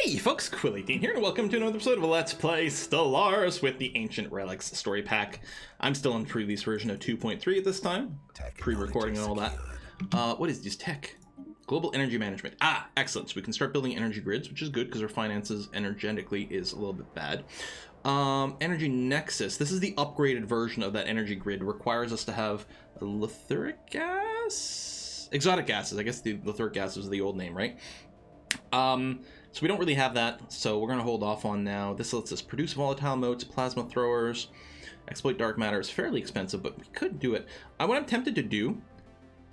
Hey folks, Quilly here, and welcome to another episode of Let's Play Stellaris with the Ancient Relics story pack. I'm still on the pre-release version of 2.3 at this time, pre-recording and all that. What is this tech? Global energy management. Ah, excellent. So we can start building energy grids, which is good because our finances energetically is a little bit bad. Energy Nexus. This is the upgraded version of that energy grid. It requires us to have lithuric gas? Exotic gases. I guess the lithuric gas is the old name, right? So we don't really have that, so we're going to hold off on now. This lets us produce volatile motes, plasma throwers, exploit dark matter. Is fairly expensive, but we could do it. What I'm tempted to do,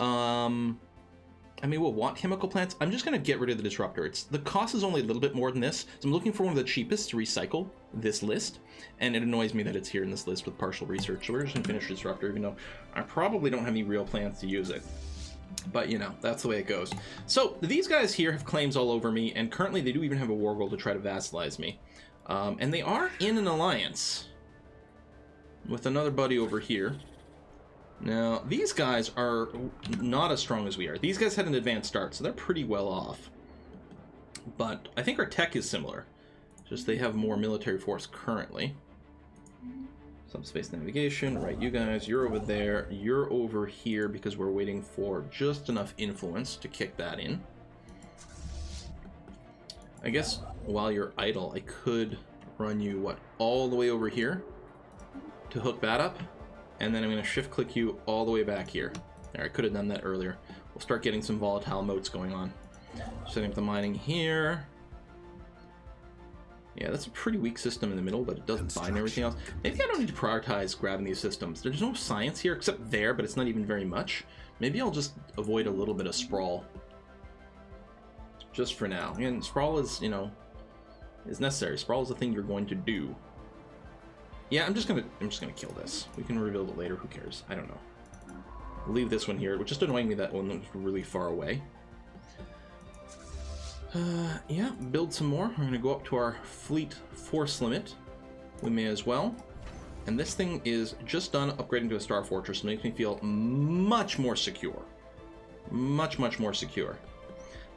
I mean, we'll want chemical plants. I'm just going to get rid of the disruptor. The cost is only a little bit more than this, so I'm looking for one of the cheapest to recycle this list, and it annoys me that it's here in this list with partial research. So we're just going to finish disruptor, even though I probably don't have any real plans to use it. But, you know, that's the way it goes. So, these guys here have claims all over me, and currently they do even have a war goal to try to vassalize me. And they are in an alliance with another buddy over here. Now, these guys are not as strong as we are. These guys had an advanced start, so they're pretty well off. But I think our tech is similar. Just they have more military force currently. Subspace navigation, right, you guys, you're over there, you're over here because we're waiting for just enough influence to kick that in. I guess while you're idle, I could run you, what, all the way over here to hook that up, and then I'm going to shift click you all the way back here. There, I could have done that earlier. We'll start getting some volatile motes going on. Setting up the mining here. Yeah, that's a pretty weak system in the middle, but it doesn't bind everything else. Maybe I don't need to prioritize grabbing these systems. There's no science here, except there, but it's not even very much. Maybe I'll just avoid a little bit of sprawl. Just for now. And sprawl is, you know, is necessary. Sprawl is the thing you're going to do. Yeah, I'm just gonna kill this. We can rebuild it later, who cares? I don't know. We'll leave this one here, which is just annoying me that one was really far away. Yeah, build some more. We're going to go up to our fleet force limit. We may as well. And this thing is just done upgrading to a star fortress. It makes me feel much more secure. Much more secure.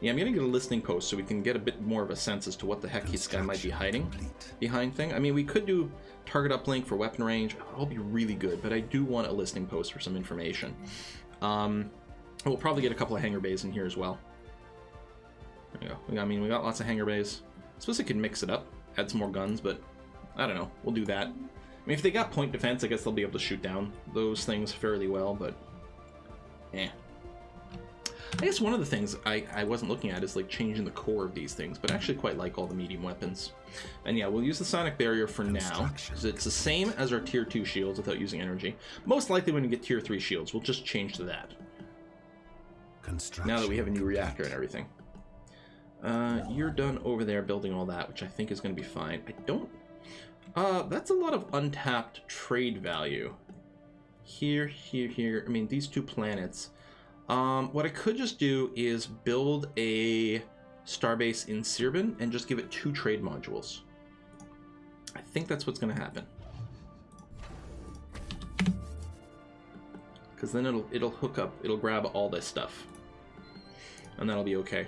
Yeah, I'm going to get a listening post so we can get a bit more of a sense as to what the heck this guy might be hiding behind thing. I mean, we could do target uplink for weapon range. That'll be really good, but I do want a listening post for some information. We'll probably get a couple of hangar bays in here as well. There we go. I mean, we got lots of hangar bays. I suppose I could mix it up, add some more guns, but I don't know. We'll do that. I mean, if they got point defense, I guess they'll be able to shoot down those things fairly well, but eh. I guess one of the things I wasn't looking at is like changing the core of these things, but I actually quite like all the medium weapons. And yeah, we'll use the sonic barrier for now, because it's the same as our tier 2 shields without using energy. Most likely when we get tier 3 shields, we'll just change to that. Now that we have a new reactor and everything. You're done over there building all that, which I think is going to be fine. I don't... that's a lot of untapped trade value. Here. I mean, these two planets. What I could just do is build a starbase in Sirbin and just give it 2 trade modules. I think that's what's going to happen. Because then it'll hook up, it'll grab all this stuff. And that'll be okay.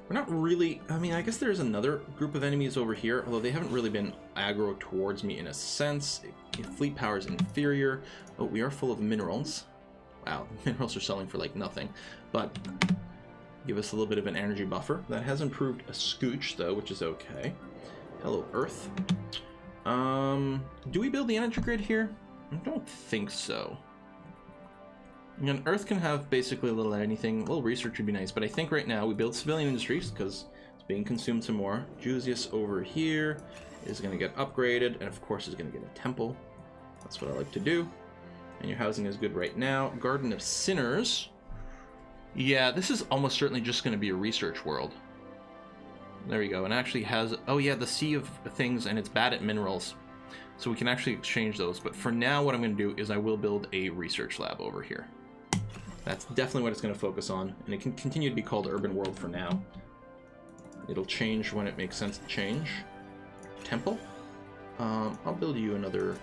We're not really... I mean, I guess there's another group of enemies over here, although they haven't really been aggro towards me in a sense. Fleet power is inferior, but we are full of minerals. Wow, minerals are selling for like nothing, but give us a little bit of an energy buffer. That has improved a scooch, though, which is okay. Hello, Earth. Do we build the energy grid here? I don't think so. And Earth can have basically a little anything. A little research would be nice, but I think right now we build civilian industries because it's being consumed some more. Jusius over here is going to get upgraded, and of course is going to get a temple. That's what I like to do. And your housing is good right now. Garden of Sinners. Yeah, this is almost certainly just going to be a research world. There we go. And actually has... Oh yeah, the Sea of Things, and it's bad at minerals. So we can actually exchange those. But for now, what I'm going to do is I will build a research lab over here. That's definitely what it's going to focus on, and it can continue to be called Urban World for now. It'll change when it makes sense to change. Temple. I'll build you another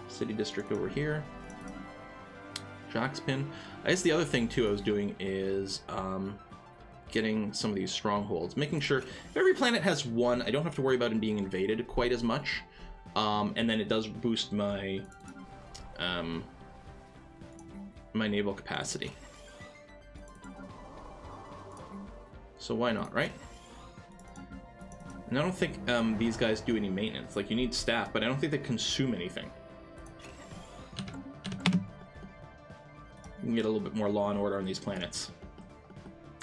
city district over here. I guess the other thing too I was doing is getting some of these strongholds, making sure if every planet has one, I don't have to worry about it being invaded quite as much. And then it does boost my my naval capacity. So why not, right? And I don't think these guys do any maintenance. Like, you need staff, but I don't think they consume anything. You can get a little bit more law and order on these planets.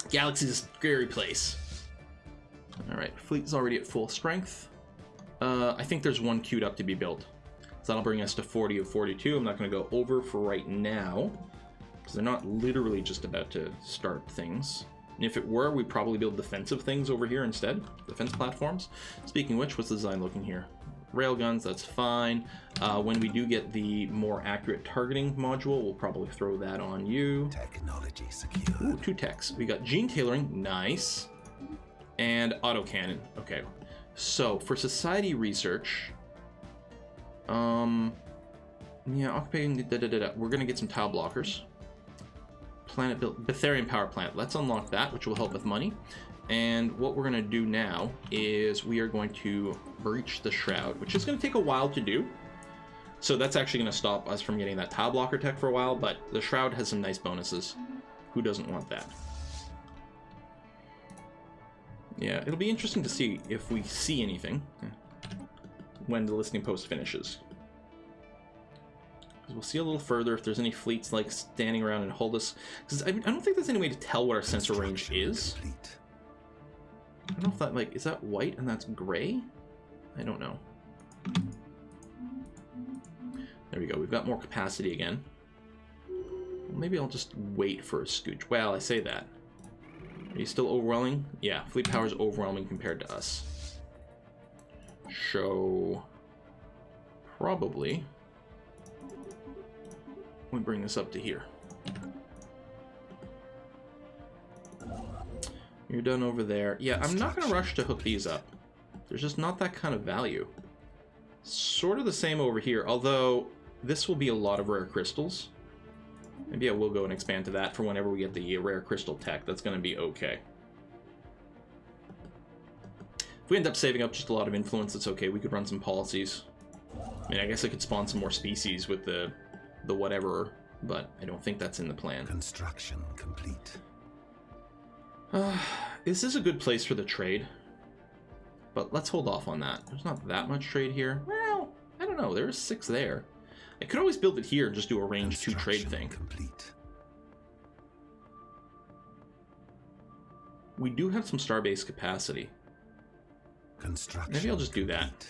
Galaxy's a scary place. Alright, fleet is already at full strength. I think there's one queued up to be built. So that'll bring us to 40 of 42. I'm not going to go over for right now, because they're not literally just about to start things. And if it were, we'd probably build defensive things over here instead. Defense platforms. Speaking of which, what's the design looking here? Railguns, that's fine. When we do get the more accurate targeting module, we'll probably throw that on you. Technology secure. Ooh, 2 techs. We got gene tailoring, nice. And autocannon, okay. So, for society research, yeah, occupying, we're gonna get some tile blockers. Planet built, Thorium power plant, let's unlock that, which will help with money. And what we're gonna do now is we are going to breach the Shroud, which is gonna take a while to do. So that's actually gonna stop us from getting that tile blocker tech for a while, but the Shroud has some nice bonuses. Who doesn't want that? Yeah, it'll be interesting to see if we see anything when the listening post finishes. Because we'll see a little further if there's any fleets like standing around and hold us. Because I don't think there's any way to tell what our sensor range is. I don't know if that, like, is that white and that's gray? I don't know. There we go, we've got more capacity again. Well, maybe I'll just wait for a scooch. Well, I say that. Are you still overwhelming? Yeah, fleet power is overwhelming compared to us. So, probably we bring this up to here. You're done over there. Yeah, I'm not going to rush to hook these up. There's just not that kind of value. Sort of the same over here, although this will be a lot of rare crystals. Maybe I will go and expand to that for whenever we get the rare crystal tech. That's going to be okay. If we end up saving up just a lot of influence, it's okay. We could run some policies. I mean, I guess I could spawn some more species with the whatever, but I don't think that's in the plan. Construction complete. This is a good place for the trade, but let's hold off on that. There's not that much trade here. Well, I don't know. There's 6 there. I could always build it here and just do a range 2 trade thing. Complete. We do have some starbase capacity. Maybe I'll just do that.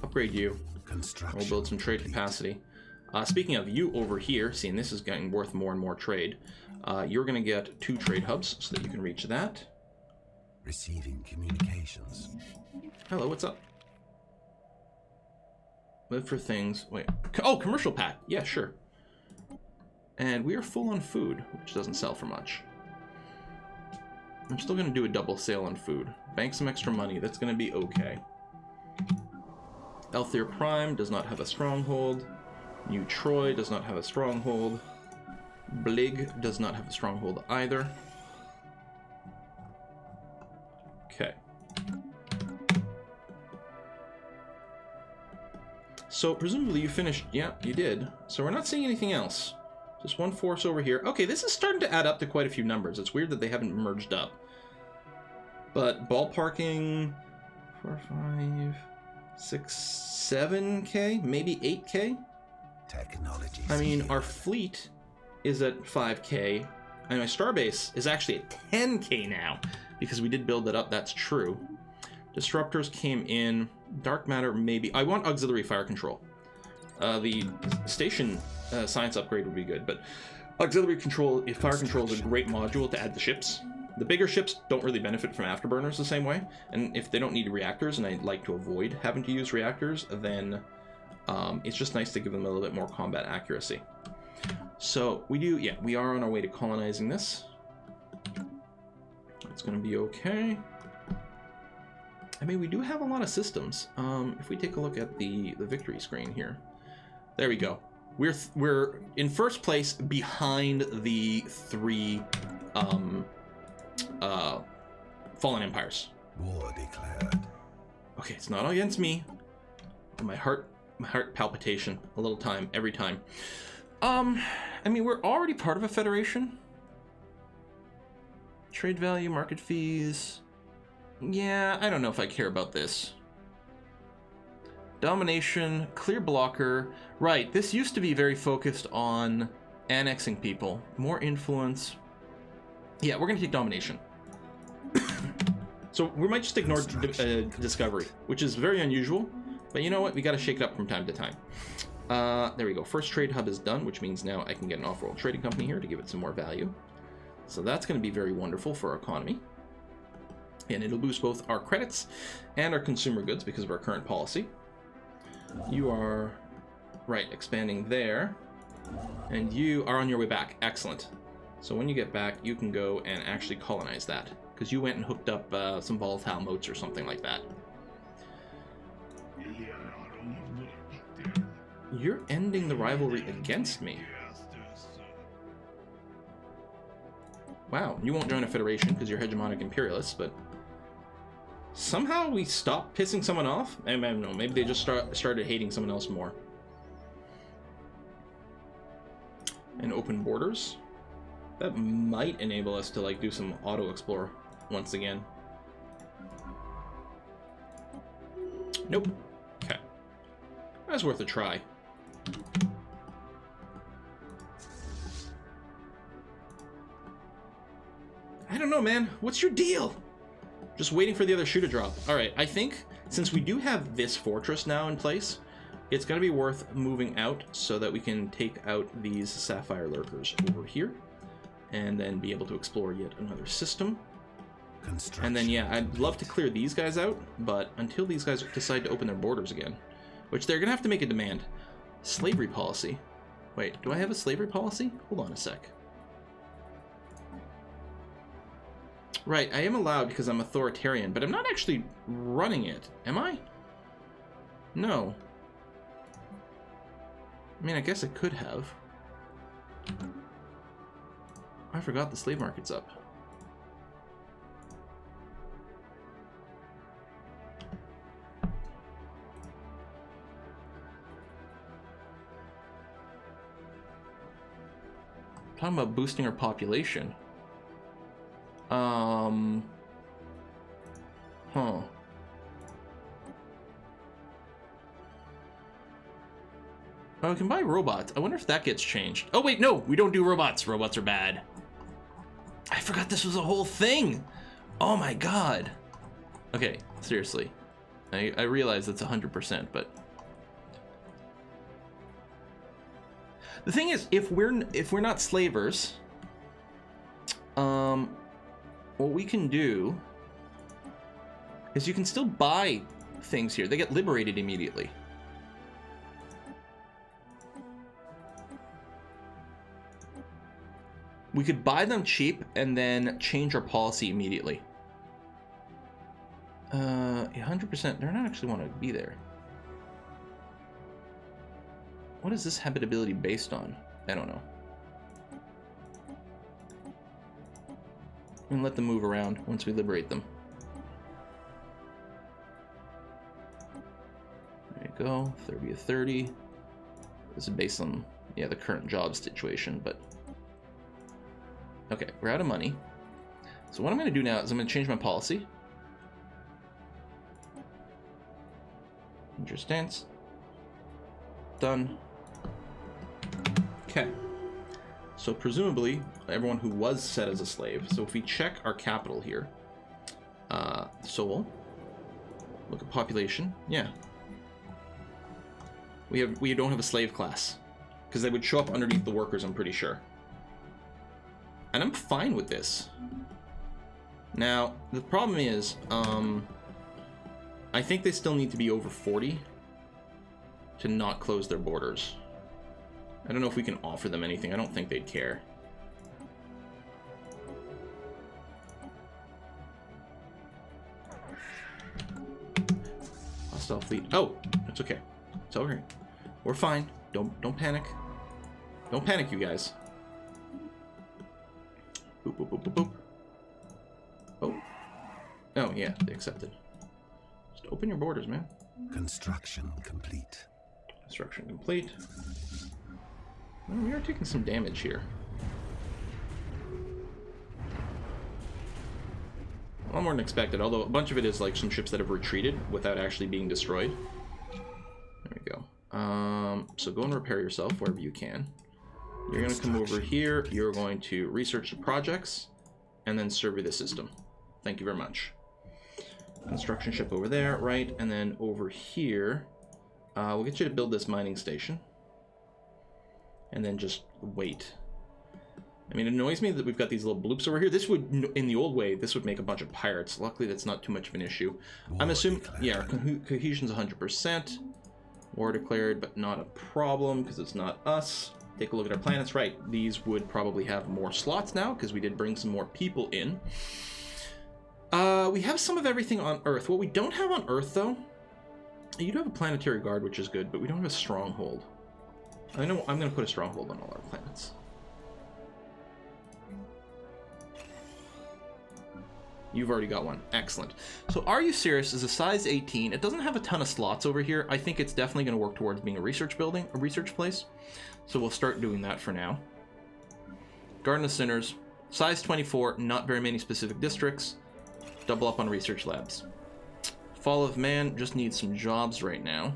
Upgrade you. We'll build some trade capacity. Speaking of you over here, seeing this is getting worth more and more trade, you're going to get 2 trade hubs so that you can reach that. Receiving communications. Hello, what's up? Live for things. Wait. Oh, commercial pack. Yeah, sure. And we are full on food, which doesn't sell for much. I'm still going to do a double sale on food. Bank some extra money. That's going to be okay. Elthier Prime does not have a stronghold. New Troy does not have a stronghold. Blig does not have a stronghold either. Okay. So presumably you finished. Yeah, you did. So we're not seeing anything else. Just one force over here. Okay, this is starting to add up to quite a few numbers. It's weird that they haven't merged up. But ballparking 4, 5, 6, 7K, maybe 8K. Technology. I mean, our fleet is at 5K, and my starbase is actually at 10K now because we did build it up. That's true. Disruptors came in. Dark matter, maybe. I want auxiliary fire control. The station science upgrade would be good, but auxiliary control, fire control is a great module to add to ships. The bigger ships don't really benefit from afterburners the same way, and if they don't need reactors, and I like to avoid having to use reactors, then it's just nice to give them a little bit more combat accuracy. So we do, yeah, we are on our way to colonizing this. It's going to be okay. I mean, we do have a lot of systems. If we take a look at the victory screen here, there we go. We're in first place behind the 3 fallen empires. War declared. Okay, it's not against me. My heart palpitation a little time every time. I mean, we're already part of a federation. Trade value, market fees. Yeah, I don't know if I care about this. Domination, clear blocker. Right, this used to be very focused on annexing people. More influence. Yeah, we're gonna take domination. So we might just ignore discovery, which is very unusual. But you know what? We gotta shake it up from time to time. There we go. First trade hub is done, which means now I can get an off-world trading company here to give it some more value. So that's going to be very wonderful for our economy. And it'll boost both our credits and our consumer goods because of our current policy. You are, right, expanding there. And you are on your way back. Excellent. So when you get back, you can go and actually colonize that. Because you went and hooked up some volatile moats or something like that. You're ending the rivalry against me. Wow, you won't join a federation because you're hegemonic imperialists, but somehow we stopped pissing someone off? I don't know, maybe they just started hating someone else more. And open borders. That might enable us to like do some auto-explore once again. Nope. Okay. That's worth a try. I don't know, man. What's your deal? Just waiting for the other shoe to drop. Alright, I think since we do have this fortress now in place, it's going to be worth moving out so that we can take out these sapphire lurkers over here and then be able to explore yet another system. And then, yeah, I'd love to clear these guys out, but until these guys decide to open their borders again, which they're going to have to make a demand. Slavery policy. Wait, do I have a slavery policy? Hold on a sec. Right, I am allowed because I'm authoritarian, but I'm not actually running it, am I? No. I mean, I guess I could have. I forgot the slave market's up. Talking about boosting our population. Huh. Oh, we can buy robots. I wonder if that gets changed. Oh, wait, no, we don't do robots. Robots are bad. I forgot this was a whole thing. Oh my god. Okay, seriously. I realize it's 100%, but the thing is, if we're not slavers, what we can do is you can still buy things here. They get liberated immediately. We could buy them cheap and then change our policy immediately. 100%. They're not actually want to be there. What is this habitability based on? I don't know. And let them move around once we liberate them. There you go. 30 of 30. This is based on, yeah, the current job situation, but okay, we're out of money. So what I'm going to do now is I'm going to change my policy. Change your stance. Done. Okay. So presumably, everyone who was set as a slave. So if we check our capital here, Seoul, look at population. Yeah. We don't have a slave class because they would show up underneath the workers, I'm pretty sure. And I'm fine with this. Now, the problem is, I think they still need to be over 40 to not close their borders. I don't know if we can offer them anything. I don't think they'd care. Hostile fleet. Oh, it's okay. It's over here. We're fine. Don't panic. Don't panic, you guys. Boop, boop, boop, boop, boop. Oh, yeah, they accepted. Just open your borders, man. Construction complete. Construction complete. Well, we are taking some damage here. A lot more than expected, although a bunch of it is like some ships that have retreated without actually being destroyed. There we go. So go and repair yourself wherever you can. You're going to come over here. You're going to research the projects and then survey the system. Thank you very much. Construction ship over there, right? And then over here, we'll get you to build this mining station. And then just wait. I mean, it annoys me that we've got these little bloops over here. This would, in the old way, this would make a bunch of pirates. Luckily, that's not too much of an issue. I'm assuming, yeah, our cohesion's 100%. War declared, but not a problem, because it's not us. Take a look at our planets. Right, these would probably have more slots now, because we did bring some more people in. We have some of everything on Earth. What we don't have on Earth, though, you do have a planetary guard, which is good, but we don't have a stronghold. I know I'm going to put a stronghold on all our planets. You've already got one. Excellent. So Are You Serious is a size 18. It doesn't have a ton of slots over here. I think it's definitely going to work towards being a research building, a research place. So we'll start doing that for now. Garden of Sinners, size 24, not very many specific districts. Double up on research labs. Fall of Man just needs some jobs right now.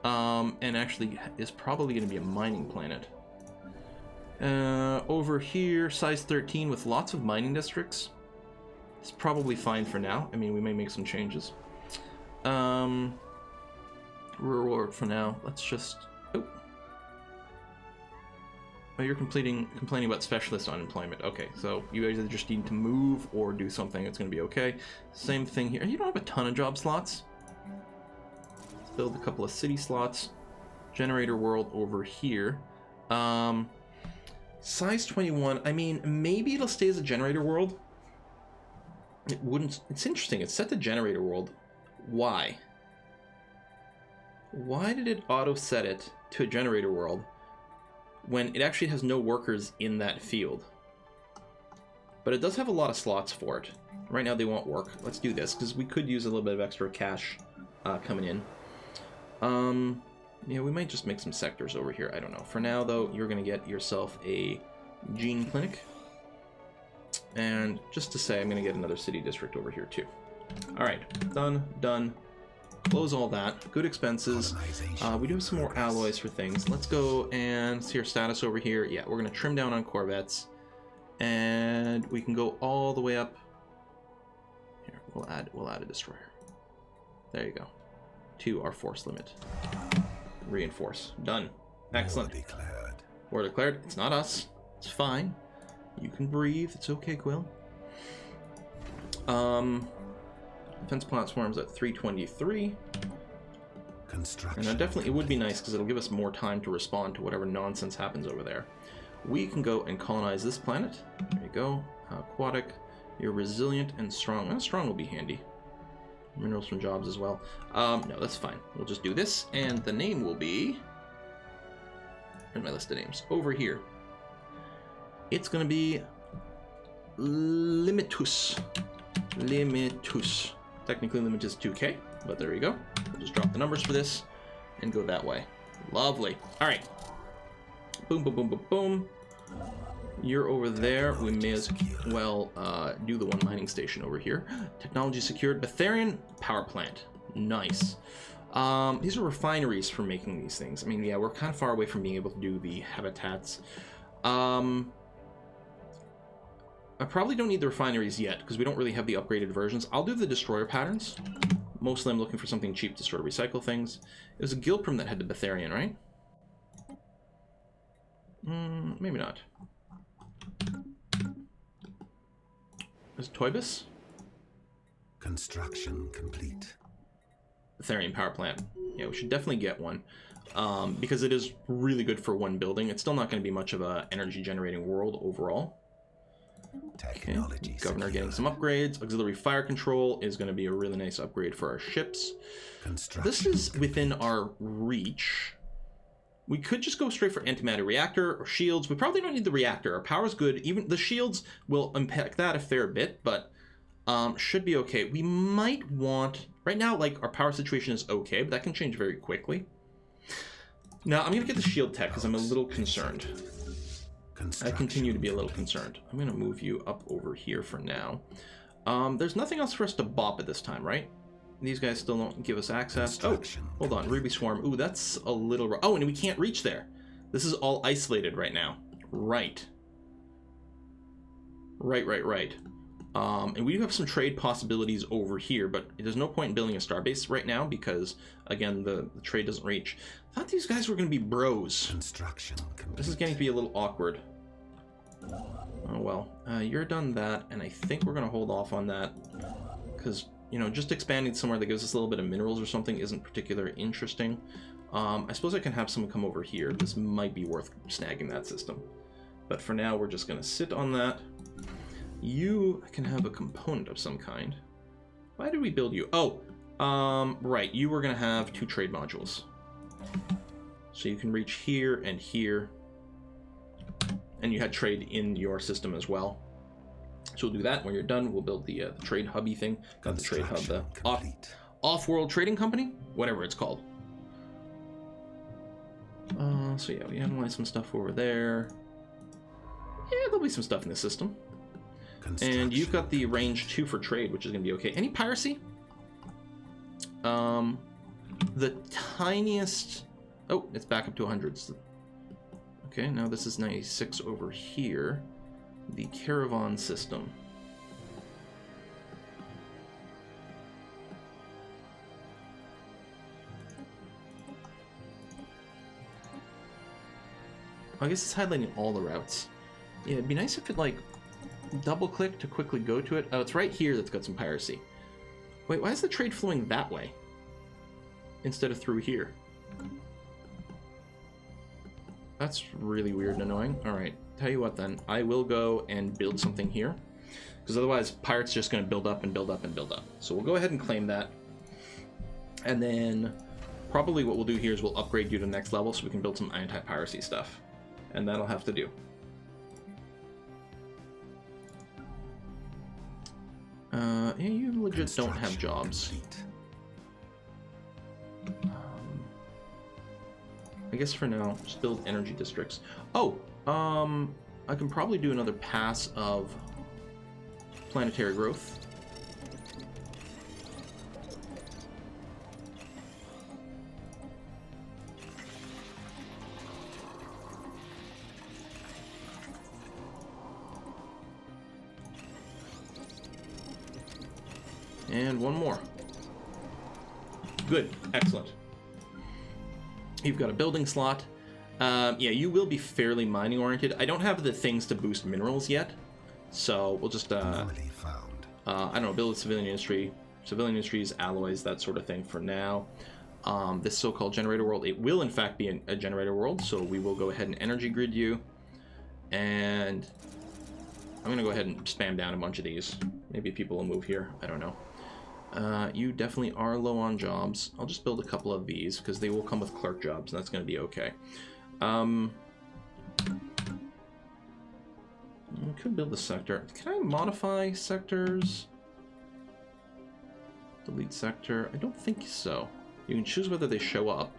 And actually is probably going to be a mining planet. Over here, size 13 with lots of mining districts. It's probably fine for now. I mean, we may make some changes. Rural work for now. Let's just... Oh, you're complaining about specialist unemployment. Okay, so you guys just need to move or do something. It's going to be okay. Same thing here. You don't have a ton of job slots. Let's build a couple of city slots. Generator world over here. Size 21. I mean, maybe it'll stay as a generator world. It wouldn't. It's interesting. It's set to generator world. Why? Why did it auto set it to a generator world when it actually has no workers in that field? But it does have a lot of slots for it. Right now they won't work. Let's do this because we could use a little bit of extra cash coming in. Yeah, we might just make some sectors over here. I don't know. For now though, you're gonna get yourself a gene clinic. And just to say, I'm going to get another city district over here too. All right, done. Close all that. Good expenses. We do have some more alloys for things. Let's go and see our status over here. Yeah, we're going to trim down on Corvettes. And we can go all the way up. Here, we'll add a destroyer. There you go. To our force limit. Reinforce. Done. Excellent. War declared. War declared. It's not us. It's fine. You can breathe. It's okay, Quill. Defense platforms at 323. Construction. And definitely, it would be nice because it'll give us more time to respond to whatever nonsense happens over there. We can go and colonize this planet. There you go. Aquatic. You're resilient and strong. Strong will be handy. Minerals from jobs as well. No, that's fine. We'll just do this, and the name will be... Where's my list of names? Over here. It's going to be Limitus. Limitus. Technically, limit is 2K, but there you go. We'll just drop the numbers for this and go that way. Lovely. All right. Boom, boom, boom, boom, boom. You're over there. We may as well do the one mining station over here. Technology secured. Betharian power plant. Nice. These are refineries for making these things. I mean, yeah, we're kind of far away from being able to do the habitats. I probably don't need the refineries yet because we don't really have the upgraded versions. I'll do the destroyer patterns. Mostly I'm looking for something cheap to sort of recycle things. It was a Gilprim that had the Betharian, right? Maybe not. Is it Toibus? Construction complete. Betharian power plant. Yeah, we should definitely get one. Because it is really good for one building. It's still not going to be much of an energy generating world overall. Okay. Governor getting some upgrades. Auxiliary fire control is going to be a really nice upgrade for our ships. This is within our reach. We could just go straight for antimatter reactor or shields. We probably don't need the reactor. Our power's good. Even the shields will impact that a fair bit, but should be okay. We might want... Right now, like, our power situation is okay, but that can change very quickly. Now, I'm going to get the shield tech because I'm a little concerned. I continue to be a little concerned. I'm going to move you up over here for now. There's nothing else for us to bop at this time, right? These guys still don't give us access. Oh, hold on. Ruby Swarm. Ooh, that's a little... Oh, and we can't reach there. This is all isolated right now. Right. Right. And we do have some trade possibilities over here, but there's no point in building a starbase right now because, again, the trade doesn't reach. I thought these guys were going to be bros. Construction complete. This is getting to be a little awkward. Oh, well. You're done that, and I think we're going to hold off on that because, you know, just expanding somewhere that gives us a little bit of minerals or something isn't particularly interesting. I suppose I can have someone come over here. This might be worth snagging that system. But for now, we're just going to sit on that. You can have a component of some kind. Why did we build you? Oh, right. You were going to have 2 trade modules. So you can reach here and here. And you had trade in your system as well. So we'll do that. When you're done, we'll build the trade hubby thing. Not the trade hub, the off-world trading company? Whatever it's called. So yeah, we analyze some stuff over there. Yeah, there'll be some stuff in the system. And you've got the range 2 for trade, which is going to be okay. Any piracy? The tiniest... Oh, it's back up to 100. Okay, now this is 96 over here. The Caravan System. I guess it's highlighting all the routes. Yeah, it'd be nice if it, like, double-click to quickly go to it. Oh, it's right here that's got some piracy. Wait, why is the trade flowing that way instead of through here? That's really weird and annoying. Alright, tell you what then. I will go and build something here. Because otherwise, pirate's just going to build up and build up and build up. So we'll go ahead and claim that. And then probably what we'll do here is we'll upgrade you to the next level so we can build some anti-piracy stuff. And that'll have to do. Yeah, you legit don't have jobs. I guess for now, just build energy districts. Oh, I can probably do another pass of Planetary Growth. And one more. Good. Excellent. You've got a building slot. Yeah, you will be fairly mining oriented. I don't have the things to boost minerals yet, so we'll just I don't know, build a civilian industries, alloys, that sort of thing for now. This so-called generator world, it will in fact be a generator world, so we will go ahead and energy grid you, and I'm gonna go ahead and spam down a bunch of these. Maybe people will move here. I don't know. You definitely are low on jobs. I'll just build a couple of these because they will come with clerk jobs, and that's going to be okay. I could build a sector. Can I modify sectors? Delete sector. I don't think so. You can choose whether they show up.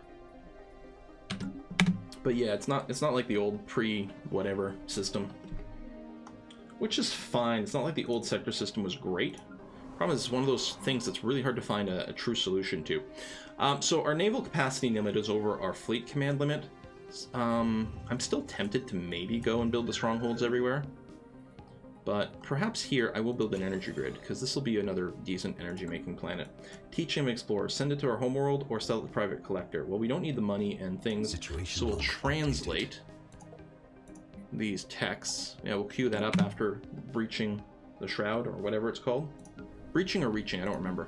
But yeah, it's not like the old pre-whatever system. Which is fine. It's not like the old sector system was great. Problem is, it's one of those things that's really hard to find a true solution to. So our naval capacity limit is over our fleet command limit. I'm still tempted to maybe go and build the strongholds everywhere. But perhaps here I will build an energy grid, because this will be another decent energy-making planet. Teach him explore. Send it to our homeworld or sell it to private collector. Well, we don't need the money and things, so we'll translate these texts. Yeah, we'll queue that up after breaching the Shroud, or whatever it's called. Breaching or reaching, I don't remember.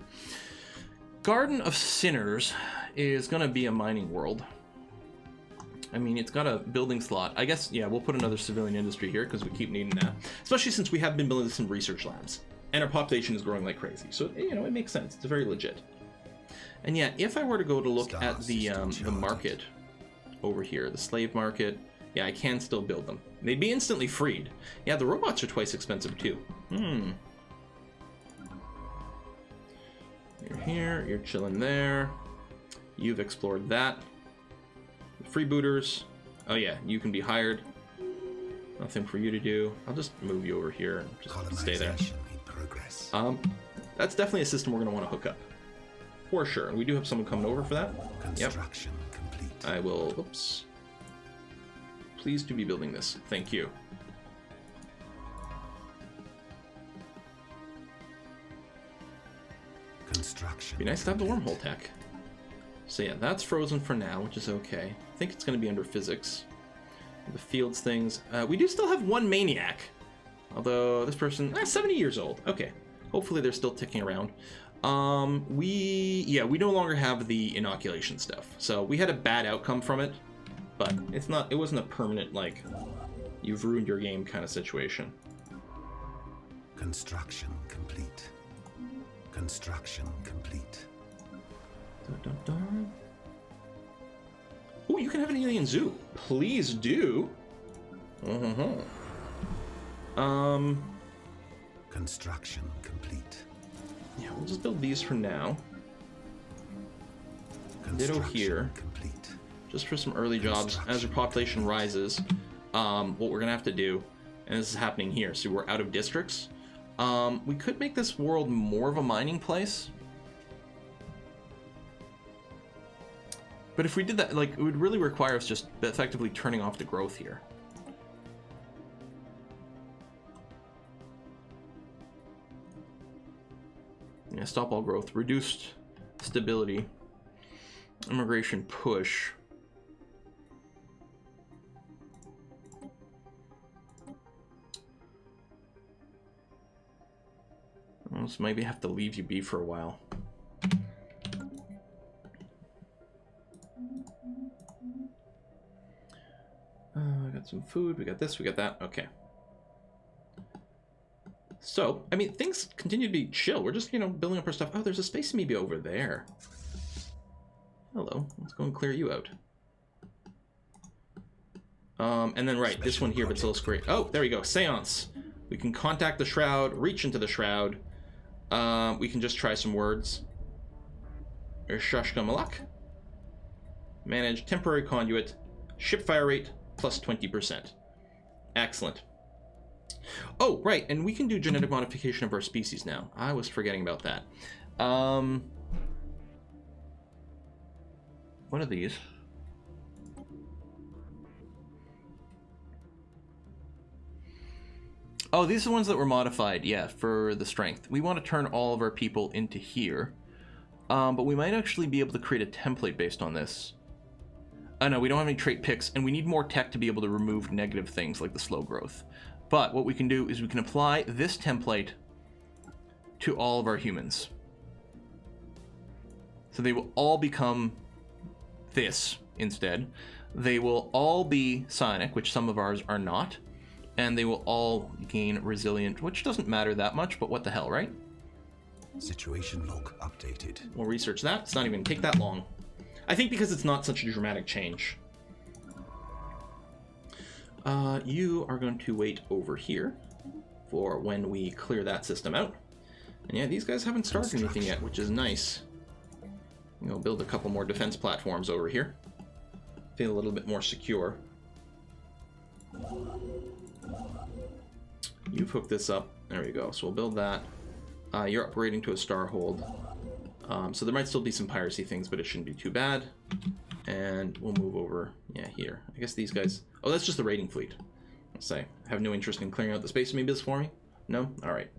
Garden of Sinners is going to be a mining world. I mean, it's got a building slot. I guess, yeah, we'll put another civilian industry here because we keep needing that. Especially since we have been building some research labs. And our population is growing like crazy. So, you know, it makes sense. It's very legit. And yeah, if I were to go to look at the market over here, the slave market, yeah, I can still build them. They'd be instantly freed. Yeah, the robots are twice expensive too. You're here, you're chilling there. You've explored that. Freebooters. Oh yeah, you can be hired. Nothing for you to do. I'll just move you over here and just stay there. In progress. That's definitely a system we're going to want to hook up. For sure. And we do have someone coming over for that. Construction complete. I will... Oops. Pleased to be building this. Thank you. Construction. Be nice to have the wormhole tech. So yeah, that's frozen for now, which is okay. I think it's going to be under physics. The fields things. We do still have one maniac. Although this person, 70 years old. Okay. Hopefully they're still ticking around. We no longer have the inoculation stuff. So we had a bad outcome from it, but it wasn't a permanent, like, you've ruined your game kind of situation. Construction complete. Construction complete. Dun, dun, dun. Oh, you can have an alien zoo. Please do. Construction complete. Yeah, we'll just build these for now. Ditto here. Complete. Just for some early jobs. As your population rises, what we're gonna have to do, and this is happening here, so we're out of districts. We could make this world more of a mining place. But if we did that, like, it would really require us just effectively turning off the growth here. Yeah, stop all growth. Reduced stability. Immigration push. I'll just maybe have to leave you be for a while. I got some food, we got this, we got that, okay. So, I mean, things continue to be chill. We're just, building up our stuff. Oh, there's a space maybe over there. Hello, let's go and clear you out. And then, right, this one here, but still great. Oh, there we go, Seance. We can contact the Shroud, reach into the Shroud. We can just try some words. Shashka Malak. Manage temporary conduit. Ship fire rate plus 20%. Excellent. Oh, right, and we can do genetic modification of our species now. I was forgetting about that. What are these? Oh, these are the ones that were modified, yeah, for the strength. We want to turn all of our people into here. But we might actually be able to create a template based on this. Oh no, we don't have any trait picks, and we need more tech to be able to remove negative things like the slow growth. But what we can do is we can apply this template to all of our humans. So they will all become this instead. They will all be psionic, which some of ours are not. And they will all gain resilient, which doesn't matter that much, but what the hell, right? Situation log updated. We'll research that. It's not even going to take that long. I think because it's not such a dramatic change. You are going to wait over here for when we clear that system out. And yeah, these guys haven't started anything yet, which is nice. We'll build a couple more defense platforms over here. Feel a little bit more secure. You've hooked this up. There we go. So we'll build that. You're upgrading to a Starhold. So there might still be some piracy things, but it shouldn't be too bad. And we'll move over, yeah, here. I guess these guys... Oh, that's just the raiding fleet. Let's say. Have no interest in clearing out the space maybe this for me? No? Alright.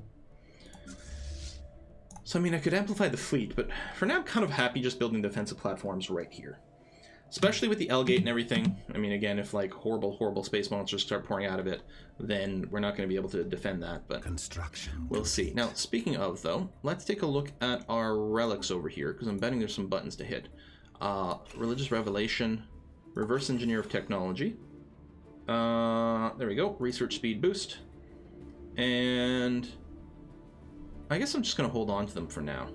So, I mean, I could amplify the fleet, but for now I'm kind of happy just building defensive platforms right here. Especially with the L-gate and everything. I mean, again, if, like, horrible space monsters start pouring out of it, then we're not going to be able to defend that, but we'll see. Now, speaking of, though, let's take a look at our relics over here, because I'm betting there's some buttons to hit. Religious Revelation, Reverse Engineer of Technology. There we go, Research Speed Boost. And I guess I'm just going to hold on to them for now.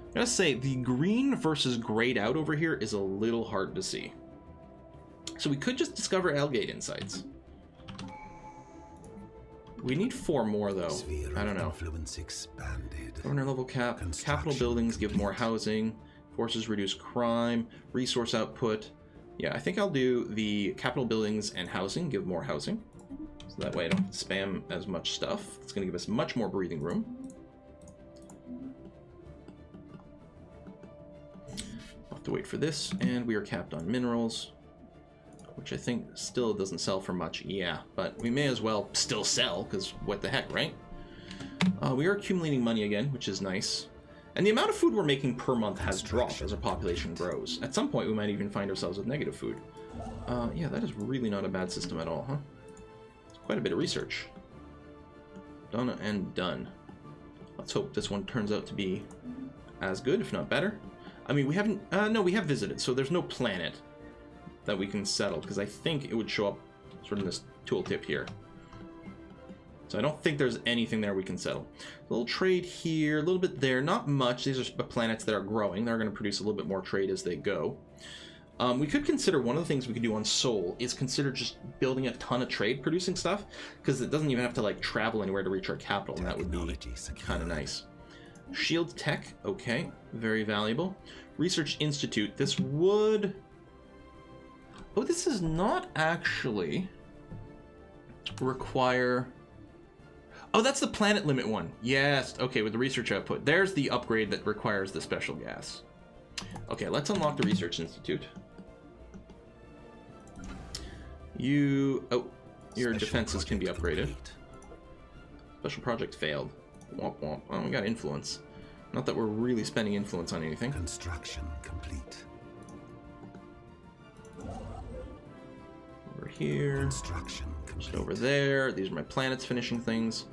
I gotta say, the green versus grayed out over here is a little hard to see. So we could just discover L-gate insights. We need 4 more, though. Sphere I don't of know. influence expanded. Governor level cap. Construction Capital buildings give more complete. housing. Forces reduce crime. Resource output. Yeah, I think I'll do the capital buildings and housing. Give more housing. So that way I don't spam as much stuff. It's going to give us much more breathing room. I'll have to wait for this. And we are capped on minerals, which I think still doesn't sell for much. Yeah, but we may as well still sell, because what the heck, right? We are accumulating money again, which is nice. And the amount of food we're making per month has dropped as our population grows. At some point, we might even find ourselves with negative food. Yeah, that is really not a bad system at all, huh? It's quite a bit of research. Done and done. Let's hope this one turns out to be as good, if not better. I mean, we haven't... no, we have visited, so there's no planet that we can settle, because I think it would show up sort of in this tooltip here. So I don't think there's anything there we can settle. A little trade here, a little bit there, not much. These are planets that are growing. They're going to produce a little bit more trade as they go. We could consider, one of the things we could do on Sol is consider just building a ton of trade producing stuff, because it doesn't even have to like travel anywhere to reach our capital, and that would be kind of nice. Shield tech, okay, very valuable. Research Institute, this would... Oh, this is not actually require... Oh, that's the planet limit one. Yes, okay, with the research output. There's the upgrade that requires the special gas. Okay, let's unlock the Research Institute. You... Oh, your defenses can be upgraded. Special project failed. Womp womp. Oh, we got influence. Not that we're really spending influence on anything. Construction complete. Over here. Construction complete. Just over there. These are my planets finishing things.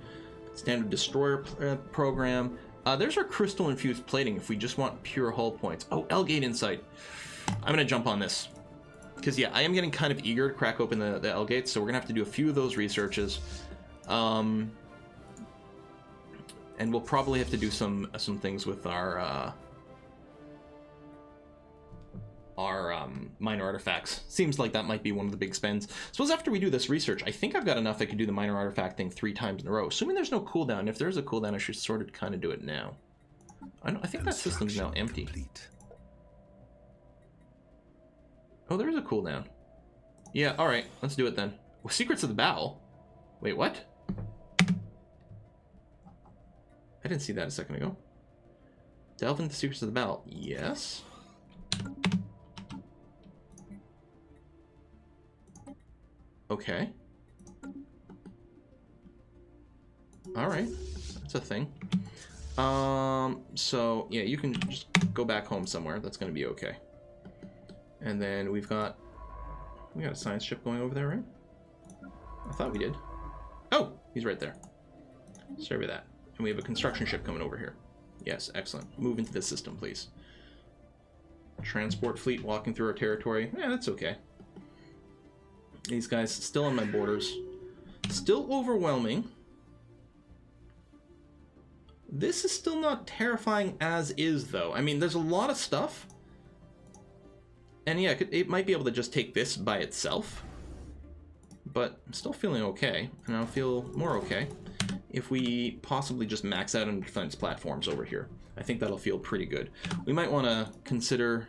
Standard destroyer program. There's our crystal infused plating if we just want pure hull points. Oh, L-Gate Insight. I'm gonna jump on this. Because yeah, I am getting kind of eager to crack open the L-Gates, so we're gonna have to do a few of those researches. And we'll probably have to do some things with our minor artifacts. Seems like that might be one of the big spends. Suppose after we do this research, I think I've got enough I could do the minor artifact thing 3 times in a row. Assuming there's no cooldown. If there's a cooldown, I should sort of kind of do it now. I think that system's now empty. Complete. Oh, there is a cooldown. Yeah, alright. Let's do it then. Well, Secrets of the Bow? Wait, what? I didn't see that a second ago. Delve into the Secrets of the Bow. Yes. Okay. Alright. That's a thing. So, yeah, you can just go back home somewhere. That's going to be okay. And then we got a science ship going over there, right? I thought we did. Oh, he's right there. Sorry about that. And we have a construction ship coming over here. Yes, excellent. Move into the system, please. Transport fleet walking through our territory. Yeah, that's okay. These guys still on my borders. Still overwhelming. This is still not terrifying as is, though. I mean, there's a lot of stuff. And yeah, it might be able to just take this by itself. But I'm still feeling okay. And I'll feel more okay if we possibly just max out on defense platforms over here. I think that'll feel pretty good. We might want to consider...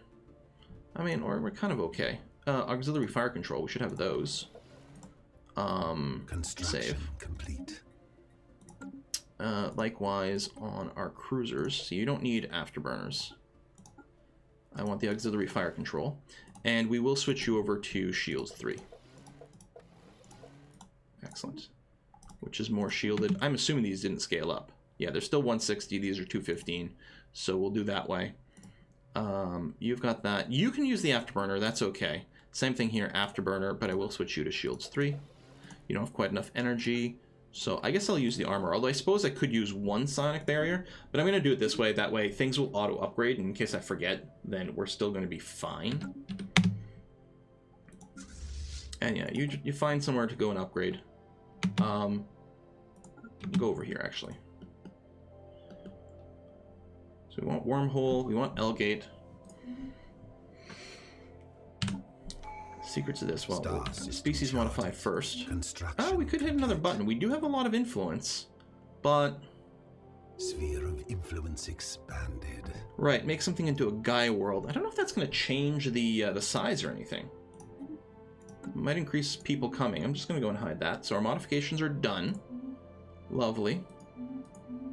I mean, or we're kind of okay. Auxiliary fire control, we should have those. Construction Save. complete. Likewise on our cruisers. So you don't need afterburners. I want the auxiliary fire control. And we will switch you over to Shields 3. Excellent. Which is more shielded. I'm assuming these didn't scale up. Yeah, they're still 160. These are 215. So we'll do that way. You've got that. You can use the afterburner. That's okay. Same thing here, afterburner, but I will switch you to Shields 3. You don't have quite enough energy. So I guess I'll use the armor. Although I suppose I could use one sonic barrier. But I'm going to do it this way. That way things will auto-upgrade. And in case I forget, then we're still going to be fine. And yeah, you find somewhere to go and upgrade. Go over here, actually. So we want wormhole, we want L-Gate. Secrets of this. Well, Star we'll system species chart. modify first. Construction. Oh, we could hit another button. We do have a lot of influence, but... Sphere of influence expanded. Right, make something into a Gaia world. I don't know if that's going to change the size or anything. Might increase people coming. I'm just going to go and hide that. So our modifications are done. Lovely.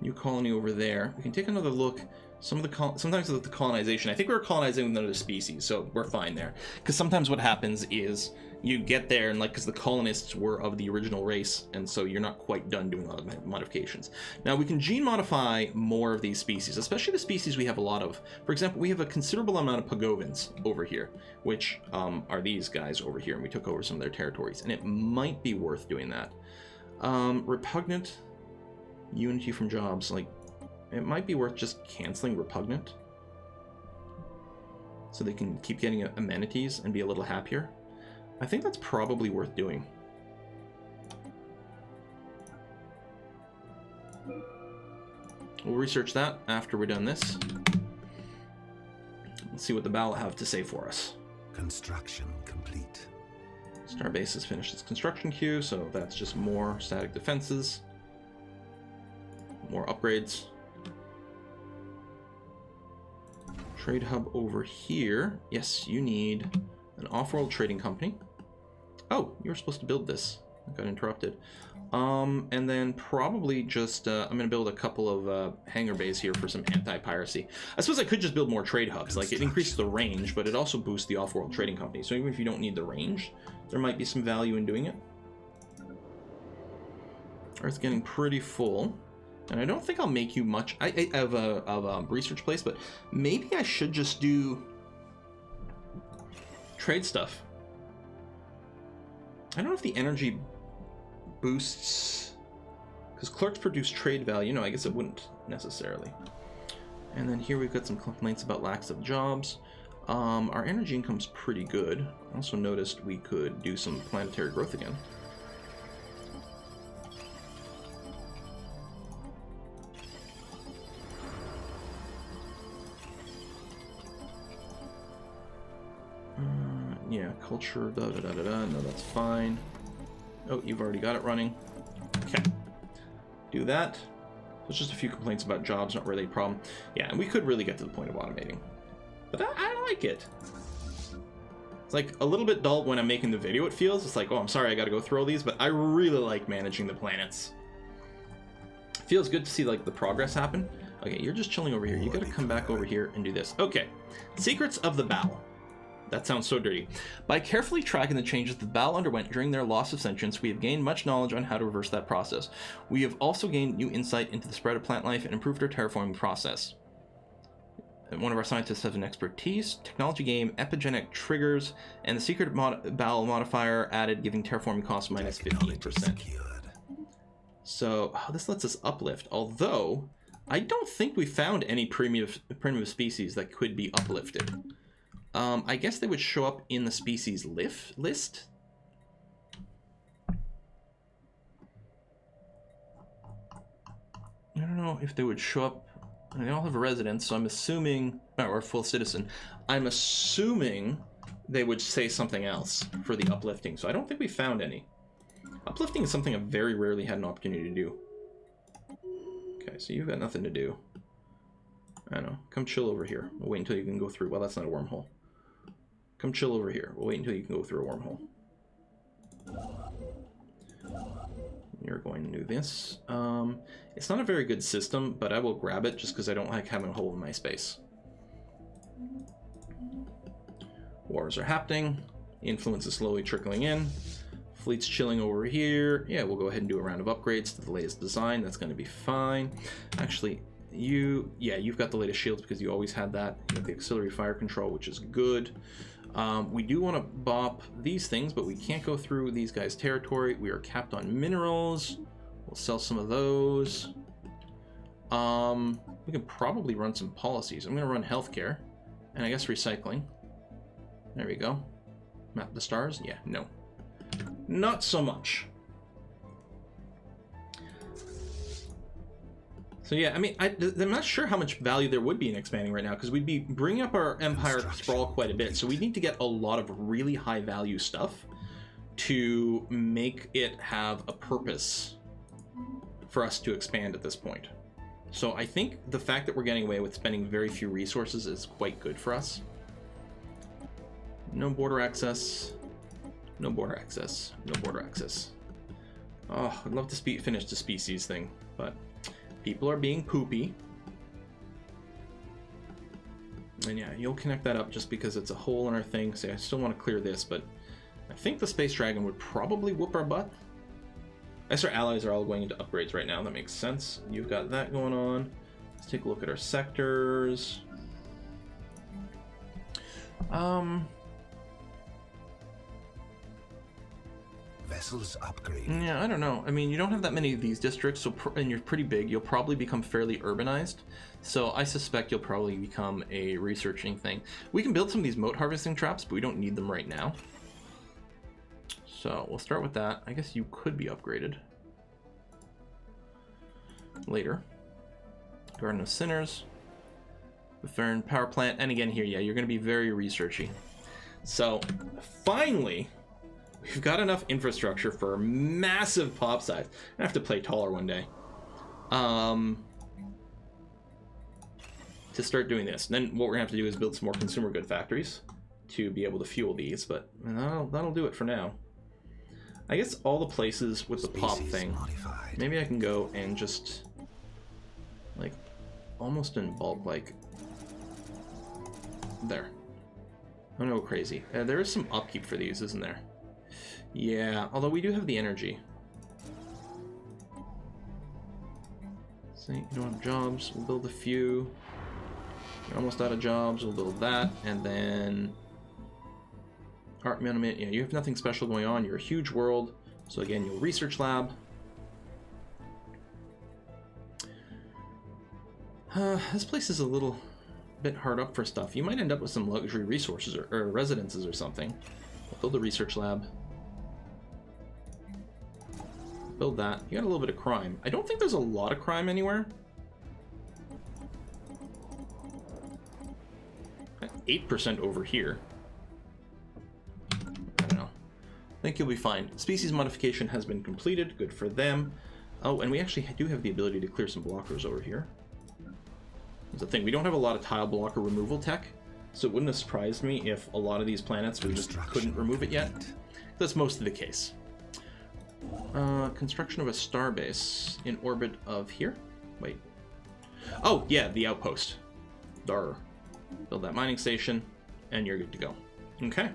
New colony over there. We can take another look. Sometimes with the colonization, I think we're colonizing with another species, so we're fine there. Because sometimes what happens is you get there, and because the colonists were of the original race, and so you're not quite done doing a lot of modifications. Now we can gene modify more of these species, especially the species we have a lot of. For example, we have a considerable amount of Pagovans over here, which are these guys over here, and we took over some of their territories, and it might be worth doing that. Repugnant unity from jobs, it might be worth just canceling repugnant so they can keep getting amenities and be a little happier. I think that's probably worth doing. We'll research that after we're done this. Let's see what the ballot have to say for us. Construction complete. Starbase has finished its construction queue, so that's just more static defenses, more upgrades. Trade hub over here. Yes, you need an off-world trading company. Oh, you were supposed to build this. I got interrupted. And then probably just, I'm going to build a couple of hangar bays here for some anti-piracy. I suppose I could just build more trade hubs. It increases the range, but it also boosts the off-world trading company. So even if you don't need the range, there might be some value in doing it. Earth's getting pretty full. And I don't think I'll make you much of a research place, but maybe I should just do trade stuff. I don't know if the energy boosts, because clerks produce trade value. No, I guess it wouldn't necessarily. And then here we've got some complaints about lacks of jobs. Our energy income's pretty good. I also noticed we could do some planetary growth again. Yeah, culture, da-da-da-da-da, no, that's fine. Oh, you've already got it running. Okay. Do that. So it's just a few complaints about jobs, not really a problem. Yeah, and we could really get to the point of automating. But I like it. It's like a little bit dull when I'm making the video, it feels. It's like, oh, I'm sorry, I gotta go through all these, but I really like managing the planets. It feels good to see, the progress happen. Okay, you're just chilling over here. You gotta come back over here and do this. Okay, Secrets of the Battle. That sounds so dirty. By carefully tracking the changes the Bal underwent during their loss of sentience, we have gained much knowledge on how to reverse that process. We have also gained new insight into the spread of plant life and improved our terraforming process. And one of our scientists has an expertise, technology game, epigenetic triggers, and the secret Bal modifier added, giving terraforming costs minus 15%. So this lets us uplift, although I don't think we found any primitive species that could be uplifted. I guess they would show up in the species list. I don't know if they would show up. They all have a residence, so I'm assuming, or a full citizen. I'm assuming they would say something else for the uplifting. So I don't think we found any. Uplifting is something I've very rarely had an opportunity to do. Okay, so you've got nothing to do. I don't know. Come chill over here. We'll wait until you can go through. Well, that's not a wormhole. Come chill over here. We'll wait until you can go through a wormhole. You're going to do this. It's not a very good system, but I will grab it just because I don't like having a hole in my space. Wars are happening. Influence is slowly trickling in. Fleet's chilling over here. Yeah, we'll go ahead and do a round of upgrades to the latest design. That's going to be fine. Actually, you've got the latest shields because you always had that. You have the auxiliary fire control, which is good. We do want to bop these things, but we can't go through these guys' territory. We are capped on minerals. We'll sell some of those. We can probably run some policies. I'm going to run healthcare, and I guess recycling. There we go. Map the stars? Yeah, no. Not so much. So yeah, I mean, I'm not sure how much value there would be in expanding right now, because we'd be bringing up our empire sprawl quite a bit. So we need to get a lot of really high value stuff to make it have a purpose for us to expand at this point. So I think the fact that we're getting away with spending very few resources is quite good for us. No border access. No border access. No border access. Oh, I'd love to finish the species thing, but people are being poopy. And yeah, you'll connect that up just because it's a hole in our thing. See, I still want to clear this, but I think the Space Dragon would probably whoop our butt. I guess our allies are all going into upgrades right now. That makes sense. You've got that going on. Let's take a look at our sectors. Vessels upgrade. Yeah, I don't know. I mean, you don't have that many of these districts, so and you're pretty big. You'll probably become fairly urbanized. So I suspect you'll probably become a researching thing. We can build some of these moat harvesting traps, but we don't need them right now. So we'll start with that. I guess you could be upgraded later. Garden of Sinners, Bethern Power Plant, and again here, yeah, you're going to be very researchy. So finally, we've got enough infrastructure for a massive pop size. I have to play taller one day. To start doing this. And then what we're gonna have to do is build some more consumer good factories to be able to fuel these, but that'll do it for now. I guess all the places with the pop thing, maybe I can go and just like almost in bulk, like there. Don't go crazy. There is some upkeep for these, isn't there? Yeah, although we do have the energy. See, you don't have jobs. We'll build a few. You're almost out of jobs. We'll build that, and then art monument. Yeah, you have nothing special going on. You're a huge world, so again, you'll research lab. This place is a little bit hard up for stuff. You might end up with some luxury resources or residences or something. Build a research lab. Build that. You got a little bit of crime. I don't think there's a lot of crime anywhere. 8% over here. I don't know. I think you'll be fine. Species modification has been completed. Good for them. Oh, and we actually do have the ability to clear some blockers over here. That's the thing. We don't have a lot of tile blocker removal tech, so it wouldn't have surprised me if a lot of these planets we just couldn't remove it yet. That's mostly the case. Construction of a starbase in orbit of here. Wait. Oh, yeah, the outpost. Dar. Build that mining station, and you're good to go. Okay.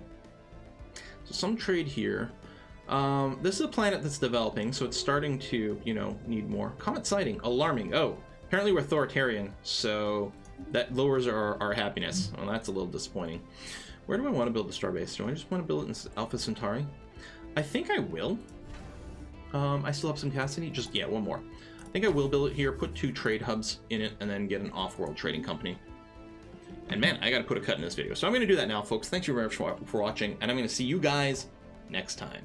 So some trade here. This is a planet that's developing, so it's starting to, you know, need more. Comet sighting. Alarming. Oh, apparently we're authoritarian, so that lowers our happiness. Well, that's a little disappointing. Where do I want to build the starbase? Do I just want to build it in Alpha Centauri? I think I will. I still have some capacity. Just, yeah, one more. I think I will build it here, put 2 trade hubs in it, and then get an off-world trading company. And man, I gotta put a cut in this video. So I'm gonna do that now, folks. Thanks very much for watching, and I'm gonna see you guys next time.